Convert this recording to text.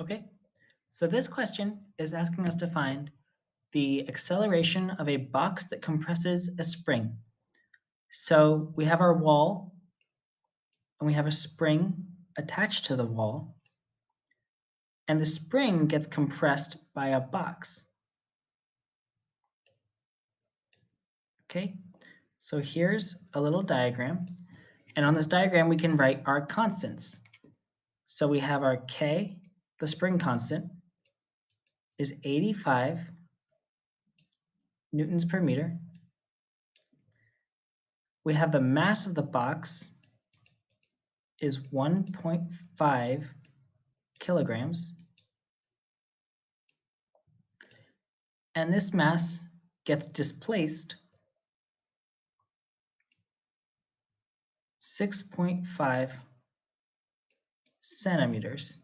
Okay, so this question is asking us to find the acceleration of a box that compresses a spring. So we have our wall, and we have a spring attached to the wall, and the spring gets compressed by a box. Okay, so here's a little diagram, and on this diagram we can write our constants. So we have our K, the spring constant, is 85 newtons per meter. We have the mass of the box is 1.5 kilograms. And this mass gets displaced 6.5 centimeters.